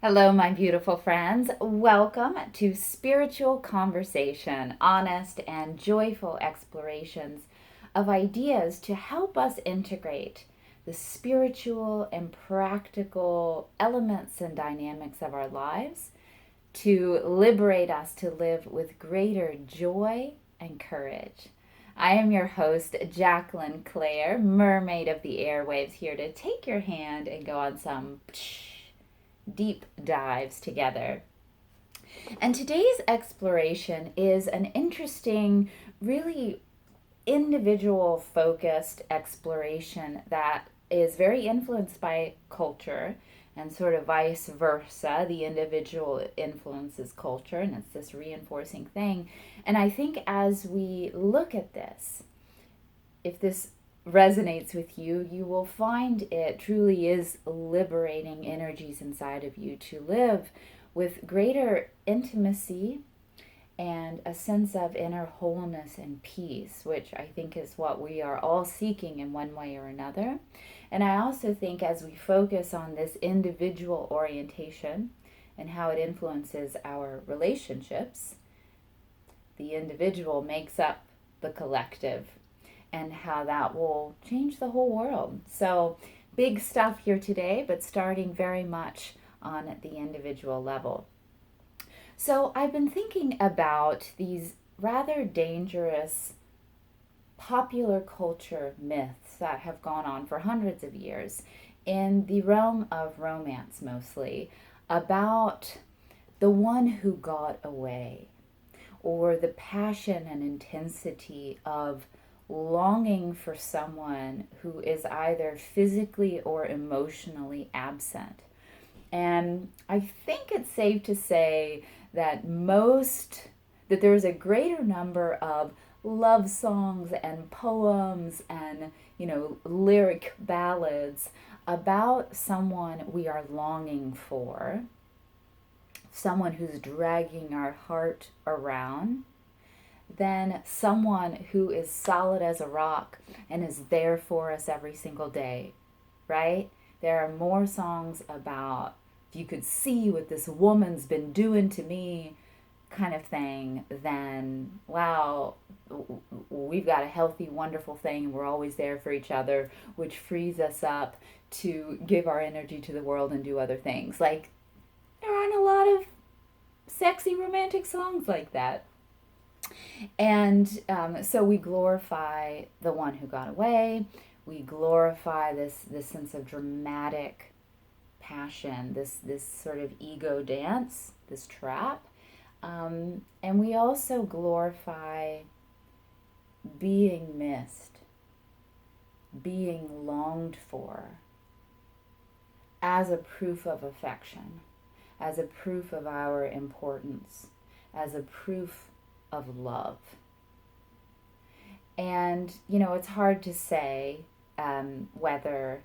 Hello, my beautiful friends. Welcome to Spiritual Conversation, honest and joyful explorations of ideas to help us integrate the spiritual and practical elements and dynamics of our lives to liberate us to live with greater joy and courage. I am your host, Jacqueline Claire, mermaid of the airwaves, here to take your hand and go on some deep dives together. And today's exploration is an interesting, really individual focused exploration that is very influenced by culture and sort of vice versa. The individual influences culture, and it's this reinforcing thing. And I think as we look at this, if this resonates with you, you will find it truly is liberating energies inside of you to live with greater intimacy and a sense of inner wholeness and peace, which I think is what we are all seeking in one way or another. And I also think as we focus on this individual orientation and how it influences our relationships, the individual makes up the collective and how that will change the whole world. So, big stuff here today, but starting very much on the individual level. So, I've been thinking about these rather dangerous popular culture myths that have gone on for hundreds of years in the realm of romance mostly about the one who got away, or the passion and intensity of longing for someone who is either physically or emotionally absent. And I think it's safe to say that there's a greater number of love songs and poems and lyric ballads about someone we are longing for, someone who's dragging our heart around, than someone who is solid as a rock and is there for us every single day, right? There are more songs about, if you could see what this woman's been doing to me, kind of thing, than, wow, we've got a healthy, wonderful thing and we're always there for each other, which frees us up to give our energy to the world and do other things. Like, there aren't a lot of sexy romantic songs like that. And so we glorify the one who got away. We glorify this sense of dramatic passion, this sort of ego dance, this trap. And we also glorify being missed, being longed for as a proof of affection, as a proof of our importance, as a proof of love. And, it's hard to say whether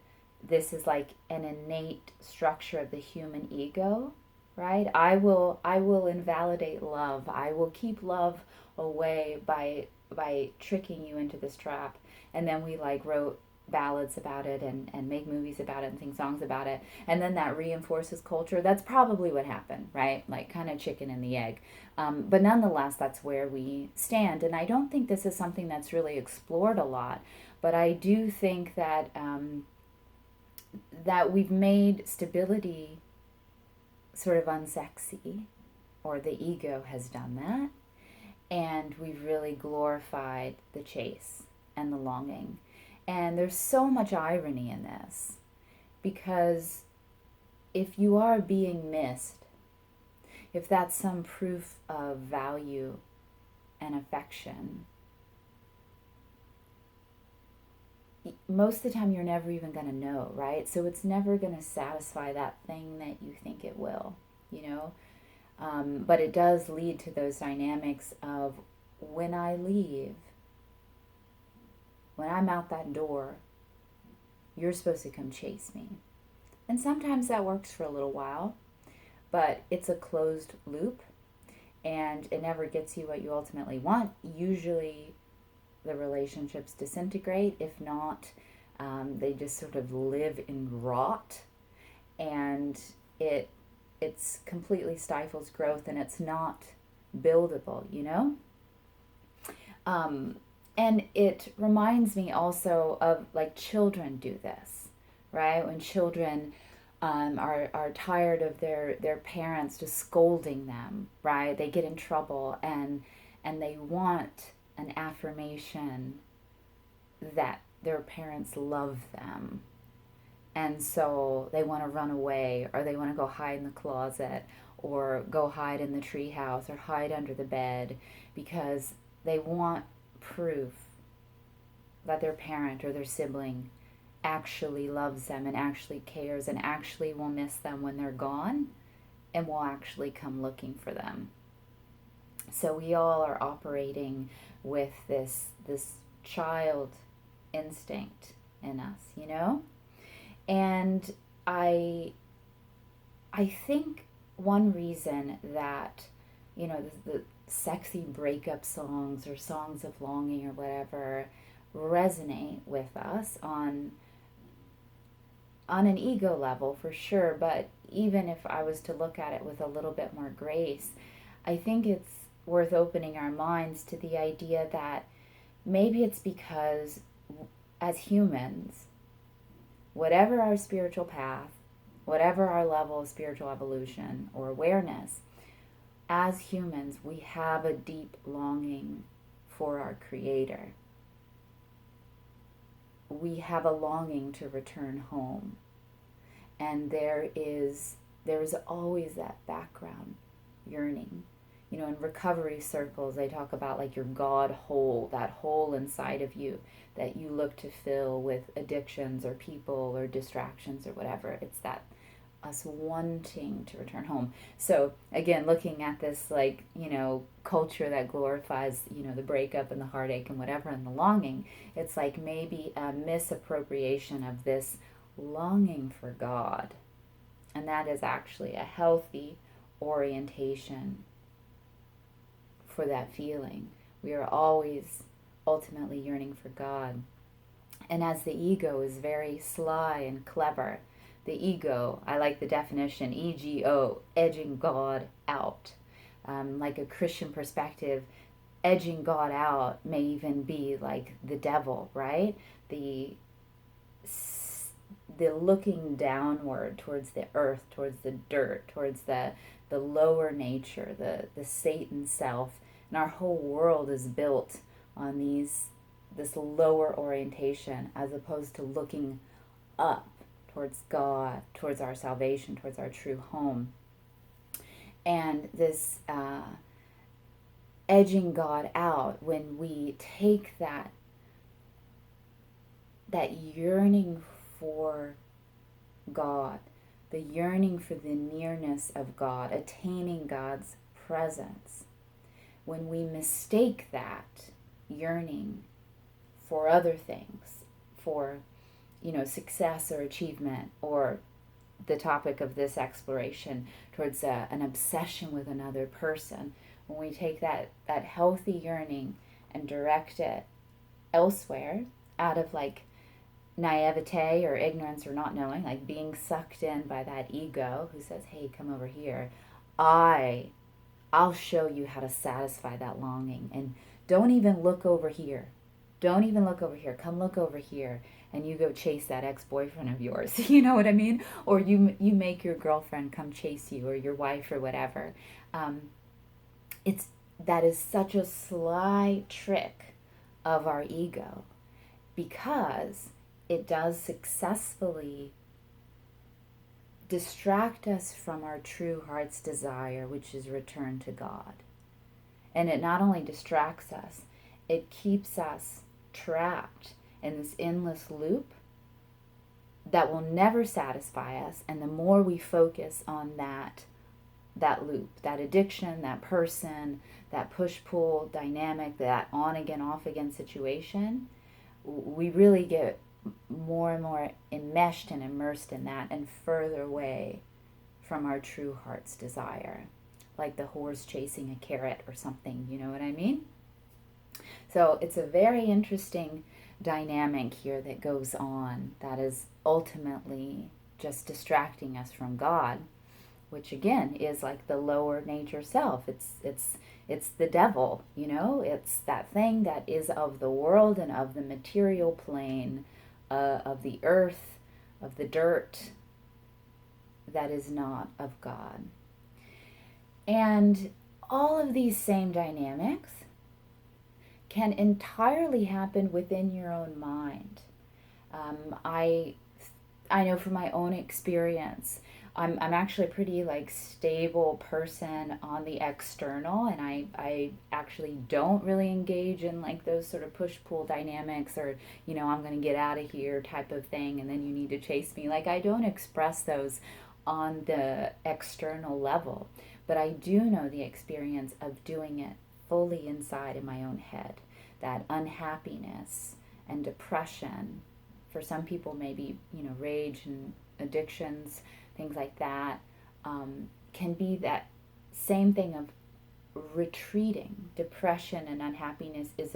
this is like an innate structure of the human ego, right? I will invalidate love. I will keep love away by tricking you into this trap. And then we like wrote ballads about it and make movies about it and sing songs about it, and then that reinforces culture. That's probably what happened, right? Like kind of chicken and the egg. But nonetheless, that's where we stand. And I don't think this is something that's really explored a lot, but I do think that we've made stability sort of unsexy, or the ego has done that, and we've really glorified the chase and the longing. And there's so much irony in this, because if you are being missed, if that's some proof of value and affection, most of the time you're never even going to know, right? So it's never going to satisfy that thing that you think it will, you know? But it does lead to those dynamics of, when I leave, when I'm out that door, you're supposed to come chase me. And sometimes that works for a little while, but it's a closed loop and it never gets you what you ultimately want. Usually the relationships disintegrate. If not, they just sort of live in rot, and it it's completely stifles growth, and it's not buildable, you know? And it reminds me also of, like, children do this, right? When children are tired of their parents just scolding them, right? They get in trouble, and they want an affirmation that their parents love them. And so they want to run away, or they want to go hide in the closet, or go hide in the treehouse, or hide under the bed, because they want proof that their parent or their sibling actually loves them and actually cares and actually will miss them when they're gone and will actually come looking for them. So we all are operating with this child instinct in us, you know? And I think one reason that, you know, the sexy breakup songs or songs of longing or whatever resonate with us on an ego level for sure, but even if I was to look at it with a little bit more grace, I think it's worth opening our minds to the idea that maybe it's because as humans, whatever our spiritual path, whatever our level of spiritual evolution or awareness, as humans, we have a deep longing for our Creator. We have a longing to return home. And there's always that background yearning. You know, in recovery circles, they talk about like your God hole, that hole inside of you that you look to fill with addictions or people or distractions or whatever. It's that us wanting to return home. So again, looking at this, like, you know, culture that glorifies, you know, the breakup and the heartache and whatever and the longing, it's like maybe a misappropriation of this longing for God. And that is actually a healthy orientation for that feeling. We are always ultimately yearning for God. And as the ego is very sly and clever, the ego, I like the definition, EGO, edging God out. Like a Christian perspective, edging God out may even be like the devil, right? The looking downward towards the earth, towards the dirt, towards the lower nature, the Satan self. And our whole world is built on this lower orientation as opposed to looking up towards God, towards our salvation, towards our true home. And this edging God out, when we take that yearning for God, the yearning for the nearness of God, attaining God's presence, when we mistake that yearning for other things, for, you know, success or achievement, or the topic of this exploration towards an obsession with another person, when we take that healthy yearning and direct it elsewhere out of like naivete or ignorance or not knowing, like being sucked in by that ego who says, hey, come over here, I'll show you how to satisfy that longing, and don't even look over here. Don't even look over here. Come look over here. And you go chase that ex-boyfriend of yours. You know what I mean? Or you make your girlfriend come chase you, or your wife, or whatever. That is such a sly trick of our ego, because it does successfully distract us from our true heart's desire, which is return to God. And it not only distracts us, it keeps us trapped in this endless loop that will never satisfy us. And the more we focus on that loop, that addiction, that person, that push-pull dynamic, that on-again, off-again situation, we really get more and more enmeshed and immersed in that, and further away from our true heart's desire, like the horse chasing a carrot or something, you know what I mean? So it's a very interesting dynamic here that goes on that is ultimately just distracting us from God. which again is like the lower nature self. It's the devil, you know. It's that thing that is of the world and of the material plane, of the earth, of the dirt, that is not of God. And all of these same dynamics can entirely happen within your own mind. I know from my own experience, I'm actually a pretty like stable person on the external, and I actually don't really engage in like those sort of push-pull dynamics, or, you know, I'm going to get out of here type of thing and then you need to chase me. Like, I don't express those on the external level, but I do know the experience of doing it fully inside in my own head. That unhappiness and depression, for some people maybe, you know, rage and addictions, things like that, can be that same thing of retreating. Depression and unhappiness is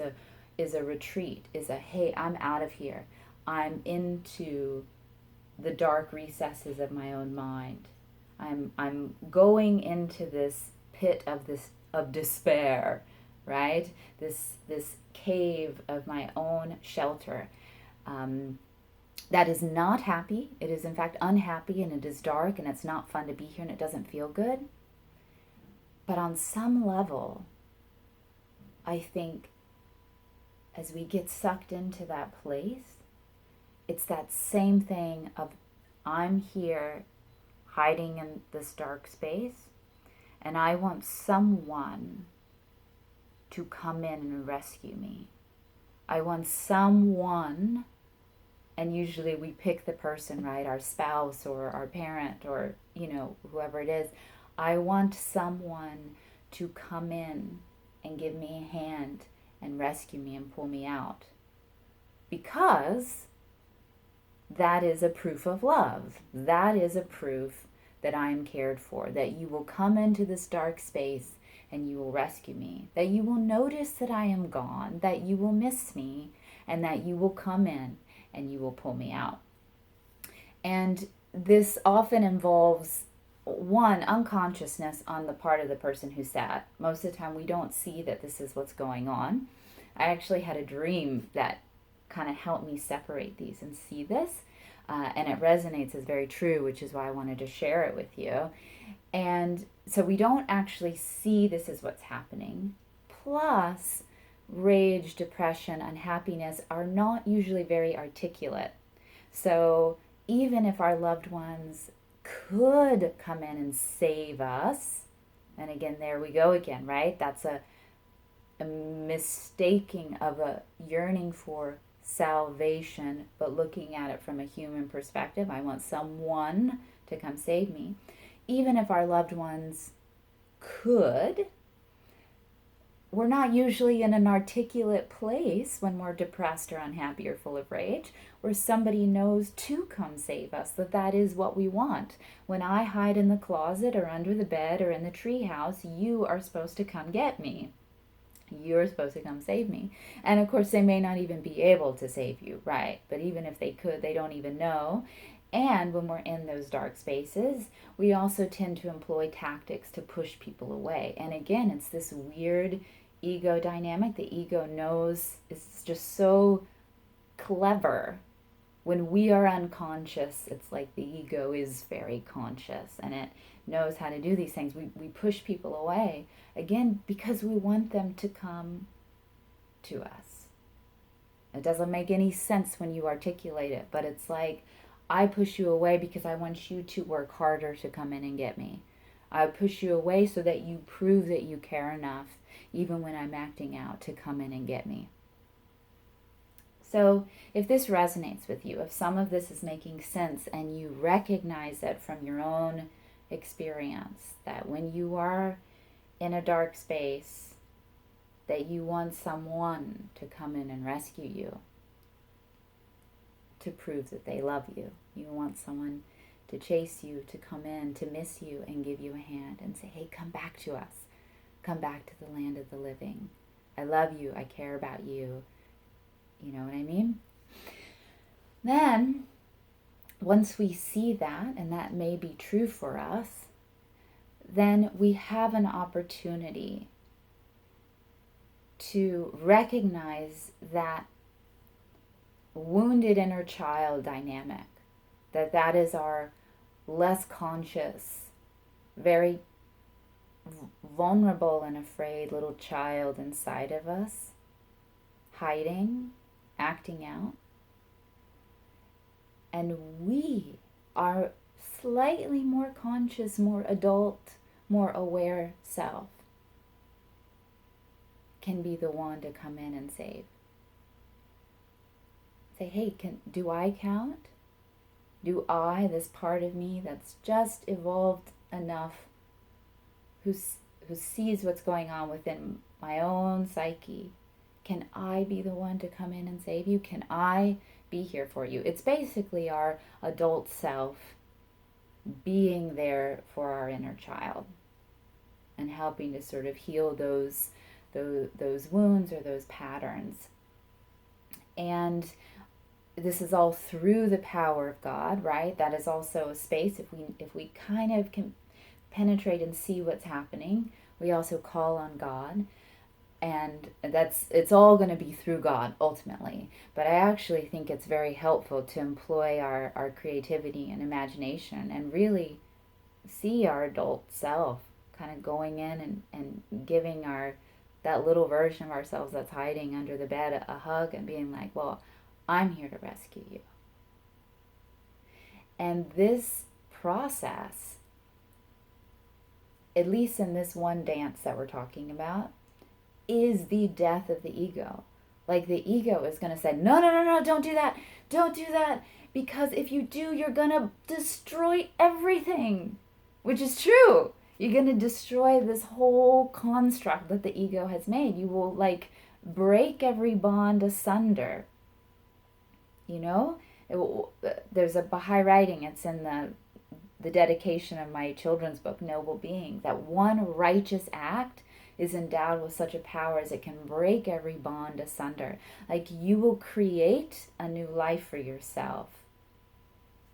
a retreat, is a, hey, I'm out of here. I'm into the dark recesses of my own mind. I'm going into this pit of despair, right? This cave of my own shelter. That is not happy. It is in fact unhappy, and it is dark, and it's not fun to be here, and it doesn't feel good. But on some level, I think as we get sucked into that place, it's that same thing of, I'm here hiding in this dark space, and I want someone to come in and rescue me. I want someone, and usually we pick the person, right? Our spouse or our parent or, you know, whoever it is. I want someone to come in and give me a hand and rescue me and pull me out. Because that is a proof of love. That is a proof that I am cared for, that you will come into this dark space and you will rescue me, that you will notice that I am gone, that you will miss me, and that you will come in and you will pull me out. And this often involves, one, unconsciousness on the part of the person who's sad. Most of the time we don't see that this is what's going on. I actually had a dream that kind of helped me separate these and see this. And it resonates as very true, which is why I wanted to share it with you. And so we don't actually see this is what's happening. Plus, rage, depression, unhappiness are not usually very articulate. So even if our loved ones could come in and save us, and again, there we go again, right? That's a mistaking of a yearning for salvation, but looking at it from a human perspective. I want someone to come save me. Even if our loved ones could, we're not usually in an articulate place when we're depressed or unhappy or full of rage, where somebody knows to come save us, that is what we want. When I hide in the closet or under the bed or in the treehouse, you are supposed to come get me. You're supposed to come save me. And of course, they may not even be able to save you, right? But even if they could, they don't even know. And when we're in those dark spaces, we also tend to employ tactics to push people away. And again, it's this weird ego dynamic. The ego knows, it's just so clever. When we are unconscious, it's like the ego is very conscious, and it knows how to do these things. We push people away, again, because we want them to come to us. It doesn't make any sense when you articulate it, but it's like, I push you away because I want you to work harder to come in and get me. I push you away so that you prove that you care enough, even when I'm acting out, to come in and get me. So if this resonates with you, if some of this is making sense and you recognize that from your own experience, that when you are in a dark space, that you want someone to come in and rescue you, to prove that they love you. You want someone to chase you, to come in, to miss you, and give you a hand and say, hey, come back to us. Come back to the land of the living. I love you. I care about you. You know what I mean? Then, once we see that, and that may be true for us, then we have an opportunity to recognize that wounded inner child dynamic, that is our less conscious, very vulnerable and afraid little child inside of us, hiding, acting out. And we are slightly more conscious, more adult, more aware self can be the one to come in and save. Say, hey, do I count? Do I, this part of me that's just evolved enough, who sees what's going on within my own psyche, can I be the one to come in and save you? Can I be here for you? It's basically our adult self being there for our inner child and helping to sort of heal those wounds or those patterns. And this is all through the power of God, right? That is also a space, if we kind of can penetrate and see what's happening, we also call on God. And it's all going to be through God ultimately. But I actually think it's very helpful to employ our creativity and imagination and really see our adult self kind of going in and giving that little version of ourselves that's hiding under the bed a hug and being like, well, I'm here to rescue you. And this process, at least in this one dance that we're talking about, is the death of the ego. Like the ego is going to say, no, don't do that. Don't do that. Because if you do, you're going to destroy everything. Which is true. You're going to destroy this whole construct that the ego has made. You will break every bond asunder. You know? There's a Baha'i writing. It's in the dedication of my children's book, Noble Being, that one righteous act is endowed with such a power as it can break every bond asunder. Like you will create a new life for yourself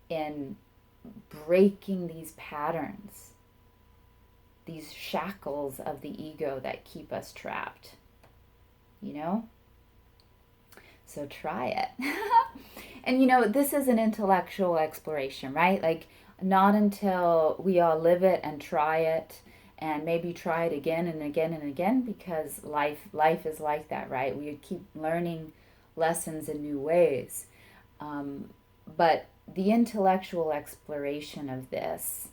in breaking these patterns, these shackles of the ego that keep us trapped, you know? So try it. And this is an intellectual exploration, right? Like not until we all live it and try it, and maybe try it again and again and again, because life is like that, right? We keep learning lessons in new ways. But the intellectual exploration of this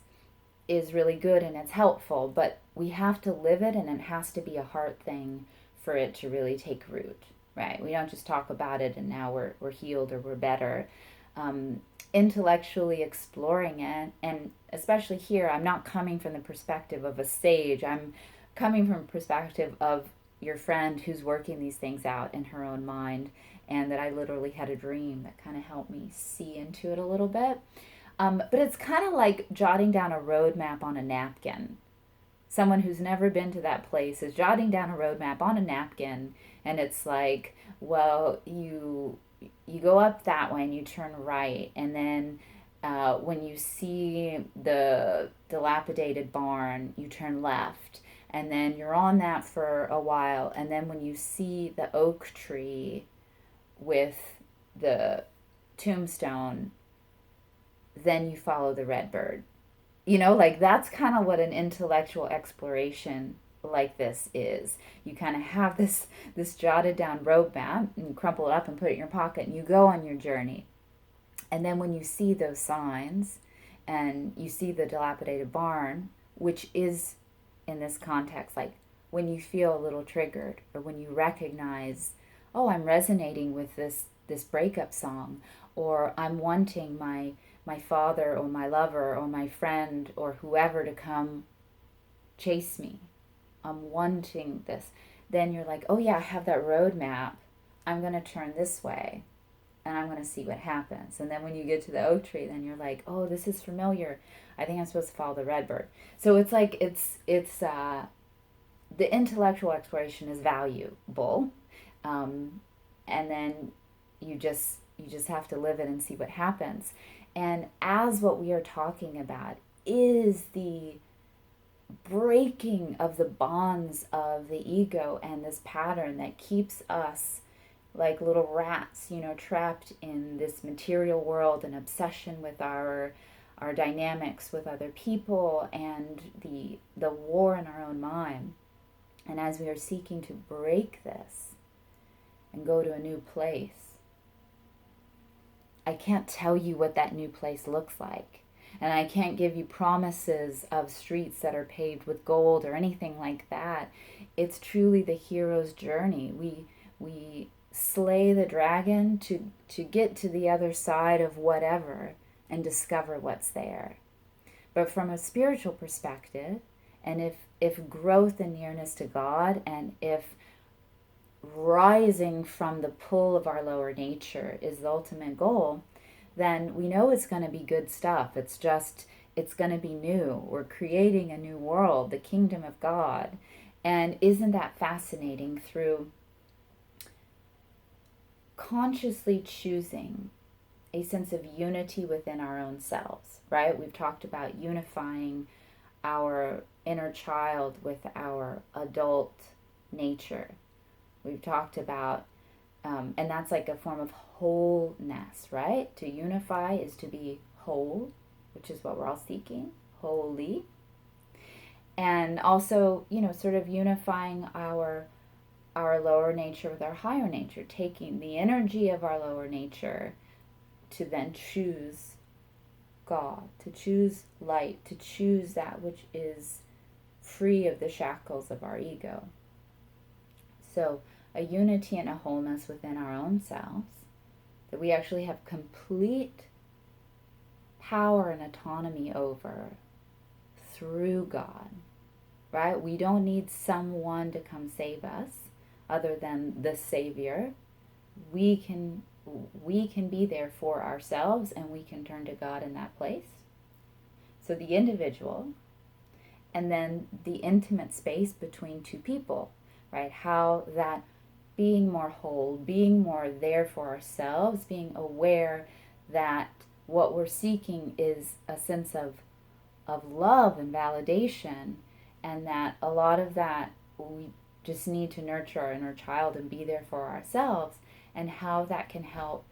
is really good and it's helpful, but we have to live it, and it has to be a heart thing for it to really take root, right? We don't just talk about it and now we're healed or we're better. Intellectually exploring it, and especially here, I'm not coming from the perspective of a sage. I'm coming from a perspective of your friend who's working these things out in her own mind, and that I literally had a dream that kind of helped me see into it a little bit. But it's kind of like jotting down a roadmap on a napkin. Someone who's never been to that place is jotting down a roadmap on a napkin, and it's like, well, you go up that way and you turn right, and then when you see the dilapidated barn, you turn left, and then you're on that for a while, and then when you see the oak tree with the tombstone, then you follow the red bird. That's kind of what an intellectual exploration like this is. You kind of have this jotted down roadmap, and you crumple it up and put it in your pocket, and you go on your journey. And then when you see those signs and you see the dilapidated barn, which is in this context, like when you feel a little triggered, or when you recognize, oh, I'm resonating with this breakup song, or I'm wanting my father or my lover or my friend or whoever to come chase me. I'm wanting this. Then you're like, oh yeah, I have that roadmap. I'm going to turn this way and I'm going to see what happens. And then when you get to the oak tree, then you're like, oh, this is familiar. I think I'm supposed to follow the red bird. So it's like, it's the intellectual exploration is valuable. And then you just have to live it and see what happens. And as what we are talking about is the breaking of the bonds of the ego and this pattern that keeps us like little rats, trapped in this material world and obsession with our dynamics with other people and the war in our own mind. And as we are seeking to break this and go to a new place, I can't tell you what that new place looks like. And I can't give you promises of streets that are paved with gold or anything like that. It's truly the hero's journey. We slay the dragon to get to the other side of whatever and discover what's there. But from a spiritual perspective, and if growth and nearness to God, and if rising from the pull of our lower nature is the ultimate goal, then we know it's going to be good stuff. It's going to be new. We're creating a new world, the kingdom of God. And isn't that fascinating? Through consciously choosing a sense of unity within our own selves, right? We've talked about unifying our inner child with our adult nature. We've talked about, and that's like a form of wholeness, right? To unify is to be whole, which is what we're all seeking, holy. And also, sort of unifying our lower nature with our higher nature, taking the energy of our lower nature to then choose God, to choose light, to choose that which is free of the shackles of our ego. So a unity and a wholeness within our own selves, that we actually have complete power and autonomy over through God, right? We don't need someone to come save us other than the Savior. We can be there for ourselves, and we can turn to God in that place. So the individual, and then the intimate space between two people, right? How that being more whole, being more there for ourselves, being aware that what we're seeking is a sense of love and validation, and that a lot of that we just need to nurture our inner child and be there for ourselves, and how that can help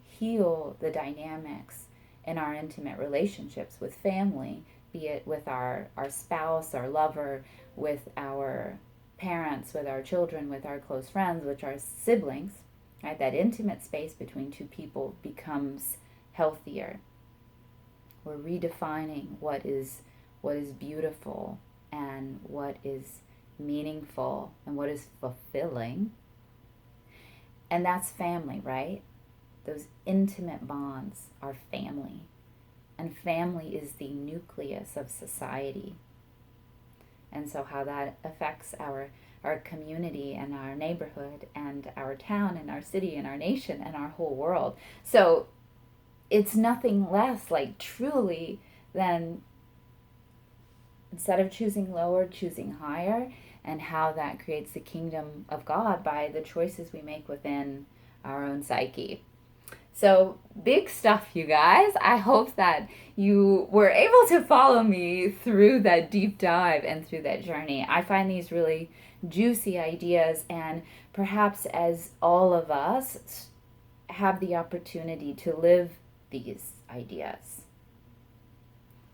heal the dynamics in our intimate relationships with family, be it with our spouse, our lover, with our parents, with our children, with our close friends, with our siblings, right? That intimate space between two people becomes healthier. We're redefining what is beautiful and what is meaningful and what is fulfilling. And that's family, right? Those intimate bonds are family. And family is the nucleus of society. And so how that affects our community and our neighborhood and our town and our city and our nation and our whole world. So it's nothing less like truly than, instead of choosing lower, choosing higher, and how that creates the kingdom of God by the choices we make within our own psyche. So big stuff, you guys. I hope that you were able to follow me through that deep dive and through that journey. I find these really juicy ideas, and perhaps as all of us have the opportunity to live these ideas,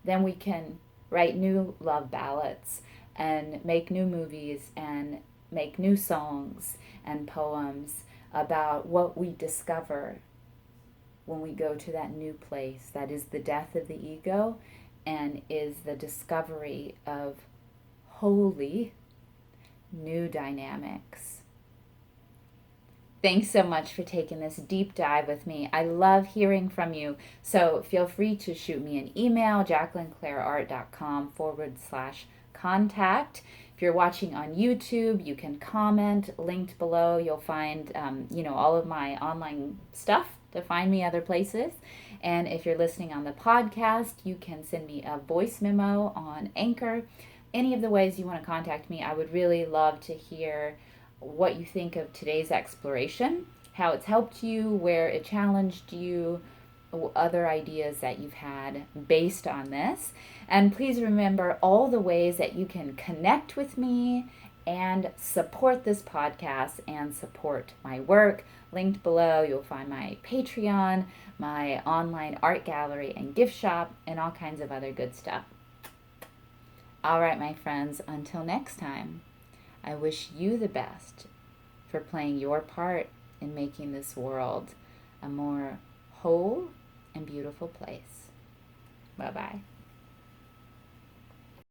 then we can write new love ballads and make new movies and make new songs and poems about what we discover when we go to that new place that is the death of the ego and is the discovery of holy new dynamics. Thanks so much for taking this deep dive with me. I love hearing from you. So feel free to shoot me an email, jacquelinclaireart.com/contact. If you're watching on YouTube, you can comment, linked below. You'll find, all of my online stuff to find me other places. And if you're listening on the podcast, you can send me a voice memo on Anchor. Any of the ways you want to contact me, I would really love to hear what you think of today's exploration, how it's helped you, where it challenged you, other ideas that you've had based on this. And please remember all the ways that you can connect with me and support this podcast and support my work. Linked below, you'll find my Patreon, my online art gallery and gift shop, and all kinds of other good stuff. All right, my friends, until next time, I wish you the best for playing your part in making this world a more whole and beautiful place. Bye-bye.